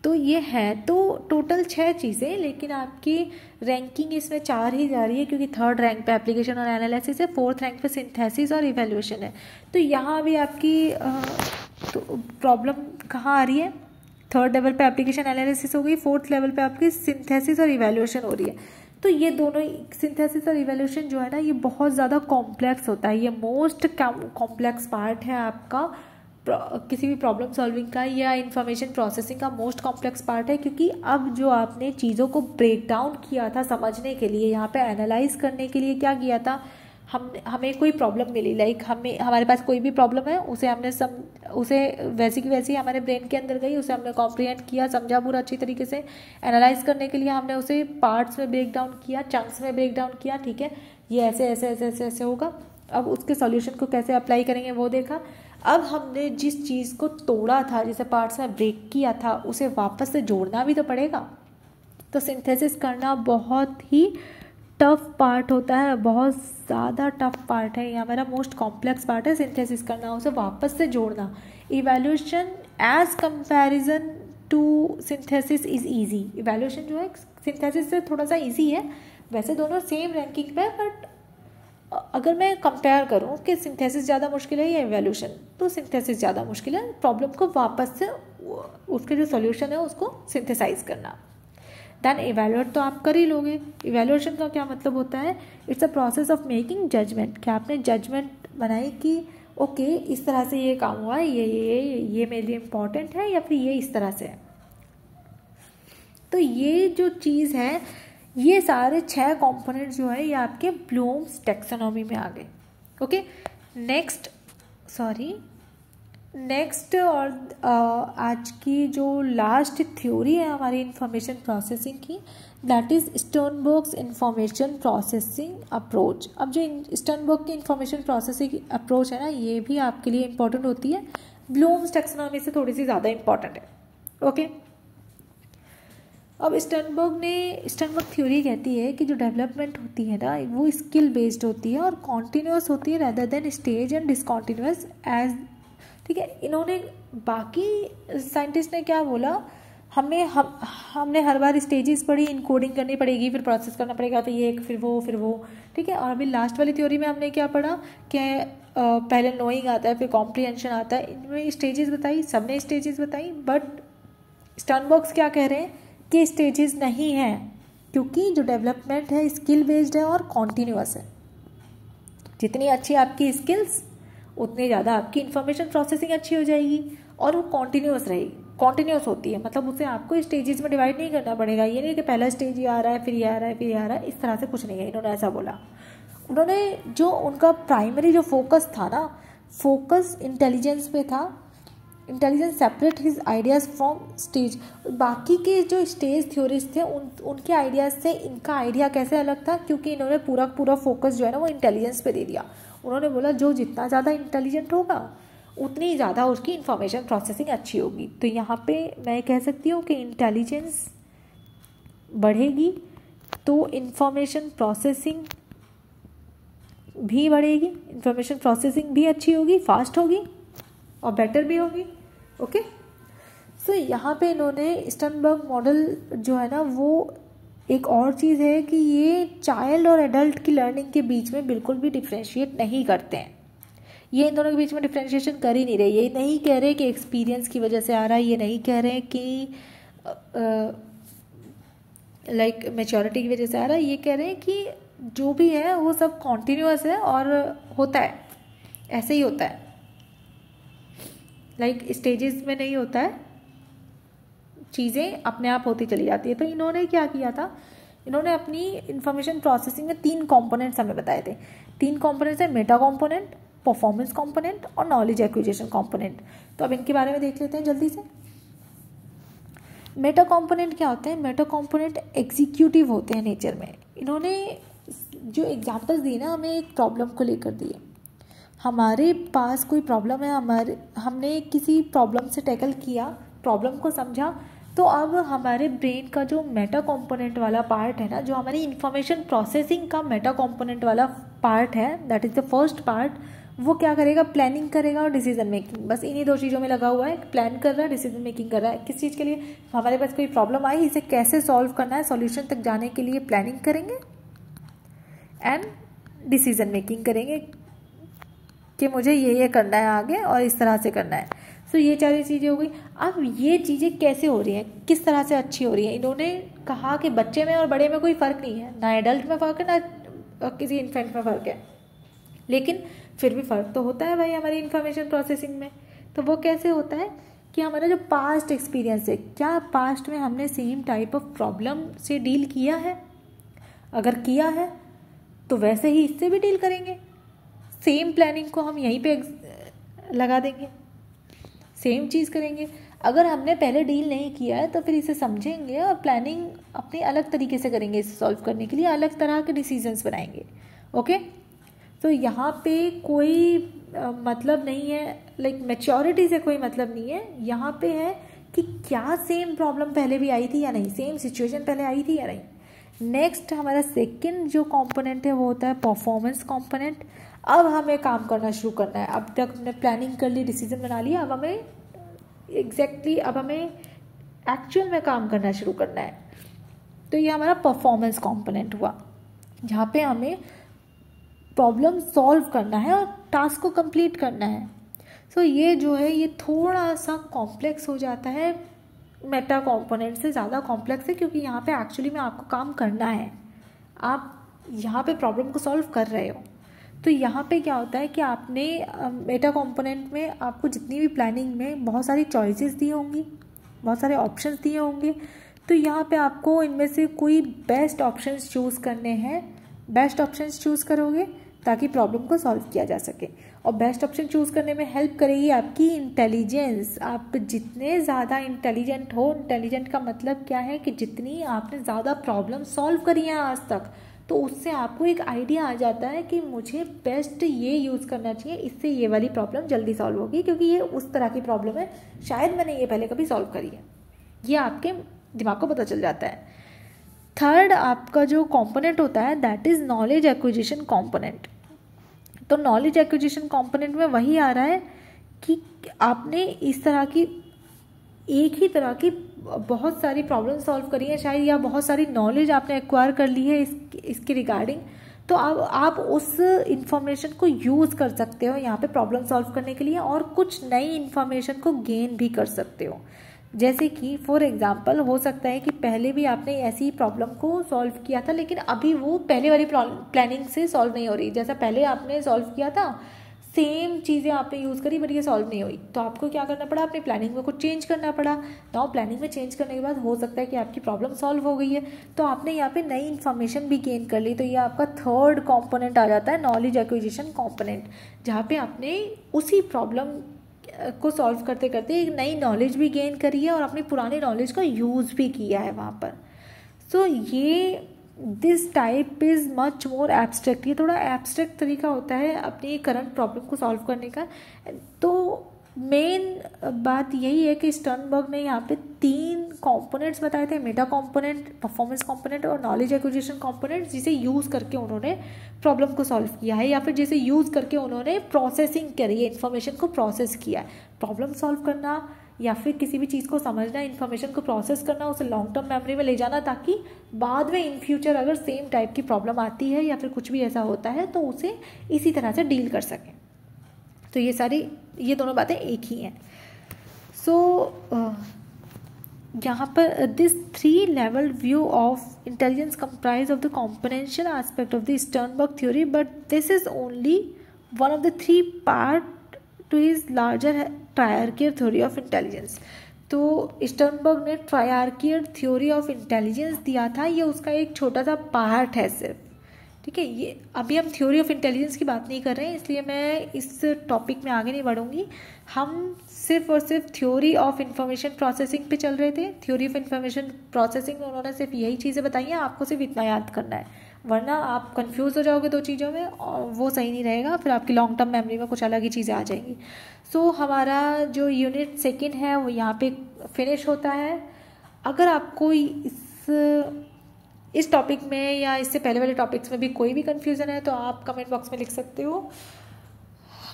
तो ये है तो टोटल 6 चीज़ें, लेकिन आपकी रैंकिंग इसमें 4 ही जा रही है, क्योंकि थर्ड रैंक पे एप्लीकेशन और एनालिसिस है, फोर्थ रैंक पे सिंथेसिस और इवैल्यूएशन है। तो यहाँ भी आपकी तो प्रॉब्लम कहाँ आ रही है, थर्ड लेवल पे एप्लीकेशन एनालिसिस हो गई, फोर्थ लेवल पे आपकी सिंथेसिस और इवैल्यूएशन हो रही है। तो ये दोनों सिंथेसिस और इवैल्यूएशन जो है ना, ये बहुत ज़्यादा कॉम्प्लेक्स होता है, ये मोस्ट कॉम्प्लेक्स पार्ट है आपका किसी भी प्रॉब्लम सॉल्विंग का या इंफॉर्मेशन प्रोसेसिंग का मोस्ट कॉम्प्लेक्स पार्ट है। क्योंकि अब जो आपने चीज़ों को ब्रेक डाउन किया था समझने के लिए, यहाँ पे एनालाइज करने के लिए क्या किया था, हमें कोई प्रॉब्लम मिली, हमारे पास कोई भी प्रॉब्लम है, उसे हमने उसे वैसी की वैसी हमारे ब्रेन के अंदर गई, उसे हमने कॉम्प्रिहेंड किया, समझा पूरा अच्छी तरीके से। एनालाइज करने के लिए हमने उसे पार्ट्स में ब्रेक डाउन किया, चंक्स में ब्रेक डाउन किया। ठीक है, ये ऐसे ऐसे ऐसे ऐसे ऐसे होगा। अब उसके सॉल्यूशन को कैसे अप्लाई करेंगे वो देखा। अब हमने जिस चीज़ को तोड़ा था, जिसे पार्ट्स में ब्रेक किया था, उसे वापस से जोड़ना भी तो पड़ेगा। तो सिंथेसिस करना बहुत ही टफ पार्ट होता है, बहुत ज़्यादा टफ पार्ट है, ये हमारा मोस्ट कॉम्प्लेक्स पार्ट है सिंथेसिस करना, उसे वापस से जोड़ना। Evaluation as comparison to synthesis is easy. Evaluation जो है सिंथेसिस से थोड़ा सा ईजी है, वैसे दोनों सेम रैंकिंग पे, बट अगर मैं कंपेयर करूं कि सिंथेसिस ज़्यादा मुश्किल है या इवैल्यूएशन, तो सिंथेसिस ज़्यादा मुश्किल है, प्रॉब्लम को वापस से उसके जो सॉल्यूशन है उसको सिंथेसाइज करना। देन इवैल्यूएट तो आप कर ही लोगे। इवैल्यूएशन का क्या मतलब होता है, it's a process of making judgement, कि आपने जजमेंट बनाई कि ओके इस तरह से ये काम हुआ है, ये मेरे लिए इम्पॉर्टेंट है, या फिर ये इस तरह से है। तो ये जो चीज़ है, ये सारे 6 कंपोनेंट जो है ये आपके ब्लूम्स टैक्सोनॉमी में आ गए। ओके, नेक्स्ट और आज की जो लास्ट थ्योरी है हमारी इंफॉर्मेशन प्रोसेसिंग की, that is Sternberg's information processing approach. अब जो स्टर्नबर्ग की इंफॉर्मेशन प्रोसेसिंग अप्रोच है ना, ये भी आपके लिए इंपॉर्टेंट होती है, ब्लूम्स टैक्सोनॉमी से थोड़ी सी ज़्यादा इंपॉर्टेंट है। ओके, अब स्टर्नबर्ग थ्योरी कहती है कि जो डेवलपमेंट होती है ना, वो स्किल बेस्ड होती है और कॉन्टिन्यूस होती है rather than stage and discontinuous as. ठीक है, इन्होंने बाकी साइंटिस्ट ने क्या बोला, हमने हर बार स्टेजेस पढ़ी, इनकोडिंग करनी पड़ेगी, फिर प्रोसेस करना पड़ेगा, तो ये फिर वो। ठीक है, और अभी लास्ट वाली थ्योरी में हमने क्या पढ़ा कि पहले नोइंग आता है, फिर कॉम्प्रिहेंशन आता है, इनमें स्टेजेस बताई, सबने स्टेजेस बताई, बट स्टर्नबर्ग क्या कह रहे हैं कि स्टेजेस नहीं है, क्योंकि जो डेवलपमेंट है स्किल बेस्ड है और कॉन्टिन्यूअस है। जितनी अच्छी आपकी स्किल्स उतनी ज़्यादा आपकी इंफॉर्मेशन प्रोसेसिंग अच्छी हो जाएगी, और वो कॉन्टिन्यूअस रहेगी। कॉन्टिन्यूअस होती है मतलब उसे आपको स्टेजेस में डिवाइड नहीं करना पड़ेगा, ये नहीं कि पहला स्टेज ये आ रहा है, फिर ये आ रहा है, फिर ये आ रहा है, इस तरह से कुछ नहीं है, इन्होंने ऐसा बोला। उन्होंने जो उनका प्राइमरी जो फोकस था ना, फोकस इंटेलिजेंस पे था। Intelligence separate his ideas from stage. बाकी के जो स्टेज थ्योरिस्ट थे उनके आइडियाज़ से इनका आइडिया कैसे अलग था, क्योंकि इन्होंने पूरा फोकस जो है ना वो इंटेलिजेंस पे दे दिया। उन्होंने बोला जो जितना ज़्यादा इंटेलिजेंट होगा उतनी ज़्यादा उसकी इंफॉर्मेशन प्रोसेसिंग अच्छी होगी। तो यहाँ पे मैं कह सकती हूँ कि इंटेलिजेंस बढ़ेगी तो इंफॉर्मेशन प्रोसेसिंग भी बढ़ेगी, इंफॉर्मेशन प्रोसेसिंग भी अच्छी होगी, फास्ट होगी और बेटर भी होगी। ओके, सो यहाँ पे इन्होंने स्टर्नबर्ग मॉडल जो है ना वो एक और चीज़ है कि ये चाइल्ड और एडल्ट की लर्निंग के बीच में बिल्कुल भी डिफ्रेंशिएट नहीं करते हैं। ये इन दोनों के बीच में डिफ्रेंशिएशन कर ही नहीं रहे। ये नहीं कह रहे कि एक्सपीरियंस की वजह से आ रहा है, ये नहीं कह रहे कि लाइक मैच्योरिटी की वजह से आ रहा है, ये कह रहे हैं कि जो भी है वो सब कॉन्टिन्यूअस है और होता है, ऐसे ही होता है, लाइक स्टेजेस में नहीं होता है, चीज़ें अपने आप होती चली जाती है। तो इन्होंने क्या किया था, इन्होंने अपनी इंफॉर्मेशन प्रोसेसिंग में 3 कंपोनेंट्स हमें बताए थे। 3 कंपोनेंट्स है, मेटा कंपोनेंट, परफॉर्मेंस कंपोनेंट और नॉलेज एक्विजिशन कंपोनेंट। तो अब इनके बारे में देख लेते हैं जल्दी से। मेटा कंपोनेंट क्या होते हैं? मेटा कंपोनेंट एग्जीक्यूटिव होते हैं नेचर में। इन्होंने जो एग्जांपल्स दिए ना हमें एक प्रॉब्लम को लेकर दिए। हमारे पास कोई प्रॉब्लम है, हमने किसी प्रॉब्लम से टैकल किया, प्रॉब्लम को समझा, तो अब हमारे ब्रेन का जो मेटा कंपोनेंट वाला पार्ट है ना, जो हमारी इंफॉर्मेशन प्रोसेसिंग का मेटा कंपोनेंट वाला पार्ट है, that is the first part, वो क्या करेगा? प्लानिंग करेगा और डिसीजन मेकिंग। बस इन्हीं 2 चीज़ों में लगा हुआ है, प्लान कर रहा है, डिसीजन मेकिंग कर रहा है। किस चीज़ के लिए? हमारे पास कोई प्रॉब्लम आई, इसे कैसे सॉल्व करना है, सॉल्यूशन तक जाने के लिए प्लानिंग करेंगे एंड डिसीजन मेकिंग करेंगे कि मुझे ये करना है आगे और इस तरह से करना है। सो ये 4 चीज़ें हो गई। अब ये चीज़ें कैसे हो रही हैं, किस तरह से अच्छी हो रही हैं? इन्होंने कहा कि बच्चे में और बड़े में कोई फ़र्क नहीं है, ना एडल्ट में फ़र्क है ना किसी इन्फेंट में फ़र्क है, लेकिन फिर भी फ़र्क तो होता है भाई हमारी इंफॉर्मेशन प्रोसेसिंग में। तो वो कैसे होता है कि हमारा जो पास्ट एक्सपीरियंस है, क्या पास्ट में हमने सेम टाइप ऑफ प्रॉब्लम से डील किया है? अगर किया है तो वैसे ही इससे भी डील करेंगे। सेम प्लानिंग को हम यहीं पे लगा देंगे, सेम चीज़ करेंगे। अगर हमने पहले डील नहीं किया है तो फिर इसे समझेंगे और प्लानिंग अपनी अलग तरीके से करेंगे। इसे सॉल्व करने के लिए अलग तरह के डिसीजंस बनाएंगे। ओके, तो यहाँ पे कोई मतलब नहीं है, लाइक मैच्योरिटी से कोई मतलब नहीं है। यहाँ पे है कि क्या सेम प्रॉब्लम पहले भी आई थी या नहीं, सेम सिचुएशन पहले आई थी या नहीं। नेक्स्ट हमारा सेकंड जो कंपोनेंट है वो होता है परफॉर्मेंस कंपोनेंट। अब हमें काम करना शुरू करना है। अब तक हमने प्लानिंग कर ली, डिसीजन बना लिया, अब हमें अब हमें एक्चुअल में काम करना शुरू करना है। तो ये हमारा परफॉर्मेंस कंपोनेंट हुआ, जहाँ पे हमें प्रॉब्लम सॉल्व करना है और टास्क को कंप्लीट करना है। सो ये जो है ये थोड़ा सा कॉम्प्लेक्स हो जाता है, मेटा कंपोनेंट से ज़्यादा कॉम्प्लेक्स है, क्योंकि यहाँ पे एक्चुअली में आपको काम करना है, आप यहाँ पे प्रॉब्लम को सॉल्व कर रहे हो। तो यहाँ पे क्या होता है कि आपने मेटा कंपोनेंट में आपको जितनी भी प्लानिंग में बहुत सारी चॉइसेस दी होंगी, बहुत सारे ऑप्शंस दिए होंगे, तो यहाँ पे आपको इनमें से कोई बेस्ट ऑप्शंस चूज़ करने हैं। बेस्ट ऑप्शंस चूज़ करोगे ताकि प्रॉब्लम को सॉल्व किया जा सके, और बेस्ट ऑप्शन चूज़ करने में हेल्प करेगी आपकी इंटेलिजेंस। आप जितने ज़्यादा इंटेलिजेंट हो, इंटेलिजेंट का मतलब क्या है कि जितनी आपने ज़्यादा प्रॉब्लम सॉल्व करी है आज तक, तो उससे आपको एक आइडिया आ जाता है कि मुझे बेस्ट ये यूज़ करना चाहिए, इससे ये वाली प्रॉब्लम जल्दी सॉल्व होगी, क्योंकि ये उस तरह की प्रॉब्लम है, शायद मैंने ये पहले कभी सॉल्व करी है, ये आपके दिमाग को पता चल जाता है। थर्ड आपका जो कंपोनेंट होता है that is knowledge acquisition component. तो नॉलेज एक्विजिशन कंपोनेंट में वही आ रहा है कि आपने इस तरह की एक ही तरह की बहुत सारी प्रॉब्लम सॉल्व करी है शायद, या बहुत सारी नॉलेज आपने एक्वायर कर ली है इसके रिगार्डिंग, तो अब आप उस इंफॉर्मेशन को यूज़ कर सकते हो यहाँ पे प्रॉब्लम सॉल्व करने के लिए, और कुछ नई इन्फॉर्मेशन को गेन भी कर सकते हो। जैसे कि फॉर एग्जांपल हो सकता है कि पहले भी आपने ऐसी प्रॉब्लम को सॉल्व किया था, लेकिन अभी वो पहले वाली प्लानिंग से सॉल्व नहीं हो रही। जैसा पहले आपने सॉल्व किया था सेम चीज़ें आपने यूज़ करी बट ये सॉल्व नहीं हुई, तो आपको क्या करना पड़ा, अपनी प्लानिंग में कुछ चेंज करना पड़ा। नाउ प्लानिंग में चेंज करने के बाद हो सकता है कि आपकी प्रॉब्लम सॉल्व हो गई है, तो आपने यहाँ पे नई इन्फॉर्मेशन भी गेन कर ली। तो ये आपका थर्ड कॉम्पोनेंट आ जाता है, नॉलेज एक्विजिशन कॉम्पोनेंट, जहाँ पे आपने उसी प्रॉब्लम को सॉल्व करते करते एक नई नॉलेज भी गेन करी है और अपनी पुरानी नॉलेज का यूज़ भी किया है वहाँ पर। सो ये this type is much more abstract, ये थोड़ा एब्स्ट्रैक्ट तरीका होता है अपनी करंट प्रॉब्लम को सॉल्व करने का। तो मेन बात यही है कि स्टर्नबर्ग ने यहाँ पे 3 कंपोनेंट्स बताए थे, मेटा कंपोनेंट, परफॉर्मेंस कंपोनेंट और नॉलेज एक्विजिशन कंपोनेंट, जिसे यूज़ करके उन्होंने प्रॉब्लम को सॉल्व किया है, या फिर जिसे यूज़ करके उन्होंने प्रोसेसिंग करी है, इन्फॉर्मेशन को प्रोसेस किया है। प्रॉब्लम सॉल्व करना या फिर किसी भी चीज़ को समझना, इन्फॉर्मेशन को प्रोसेस करना, उसे लॉन्ग टर्म मेमोरी में ले जाना, ताकि बाद में इन फ्यूचर अगर सेम टाइप की प्रॉब्लम आती है या फिर कुछ भी ऐसा होता है तो उसे इसी तरह से डील कर सकें। तो ये दोनों बातें एक ही हैं। सो यहाँ पर this 3 level view of intelligence comprise of the componential aspect of the Sternberg theory, but this is only one of the 3 part to his larger triarchic theory of intelligence. तो स्टर्नबर्ग ने triarchic theory of intelligence दिया था, ये उसका एक छोटा सा part है सिर्फ, ठीक है। ये अभी हम थ्योरी ऑफ इंटेलिजेंस की बात नहीं कर रहे हैं, इसलिए मैं इस टॉपिक में आगे नहीं बढ़ूंगी। हम सिर्फ और सिर्फ थ्योरी ऑफ इंफॉर्मेशन प्रोसेसिंग पे चल रहे थे। थ्योरी ऑफ इंफॉर्मेशन प्रोसेसिंग में उन्होंने सिर्फ यही चीज़ें बताई हैं, आपको सिर्फ इतना याद करना है, वरना आप कंफ्यूज हो जाओगे 2 चीज़ों में और वो सही नहीं रहेगा, फिर आपकी लॉन्ग टर्म मेमोरी में कुछ अलग ही चीज़ें आ जाएंगी। सो हमारा जो यूनिट 2 है वो यहाँ पे फिनिश होता है। अगर आपको इस टॉपिक में या इससे पहले वाले टॉपिक्स में भी कोई भी कन्फ्यूज़न है तो आप कमेंट बॉक्स में लिख सकते हो।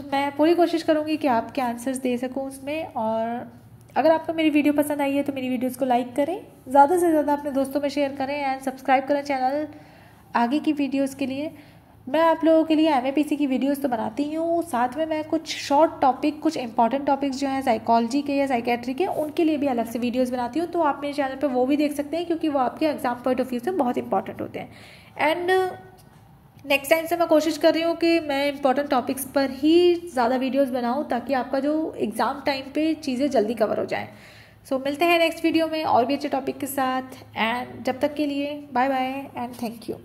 मैं पूरी कोशिश करूँगी कि आपके आंसर्स दे सकूँ उसमें। और अगर आपको मेरी वीडियो पसंद आई है तो मेरी वीडियोस को लाइक करें, ज़्यादा से ज़्यादा अपने दोस्तों में शेयर करें एंड सब्सक्राइब करें चैनल आगे की वीडियोस के लिए। मैं आप लोगों के लिए MAPC की वीडियोस तो बनाती हूँ, साथ में मैं कुछ शॉर्ट टॉपिक, कुछ इंपॉर्टेंट टॉपिक्स जो हैं साइकोलॉजी के या साइकेट्री के, उनके लिए भी अलग से वीडियोस बनाती हूँ। तो आप मेरे चैनल पे वो भी देख सकते हैं, क्योंकि वो आपके एग्जाम पॉइंट ऑफ व्यू से बहुत इंपॉर्टेंट होते हैं। एंड नेक्स्ट टाइम से मैं कोशिश कर रही हूँ कि मैं इंपॉर्टेंट टॉपिक्स पर ही ज़्यादा वीडियोज़ बनाऊँ, ताकि आपका जो एग्ज़ाम टाइम पर चीज़ें जल्दी कवर हो जाएँ। सो मिलते हैं नेक्स्ट वीडियो में और भी अच्छे टॉपिक के साथ, एंड जब तक के लिए bye bye and thank you.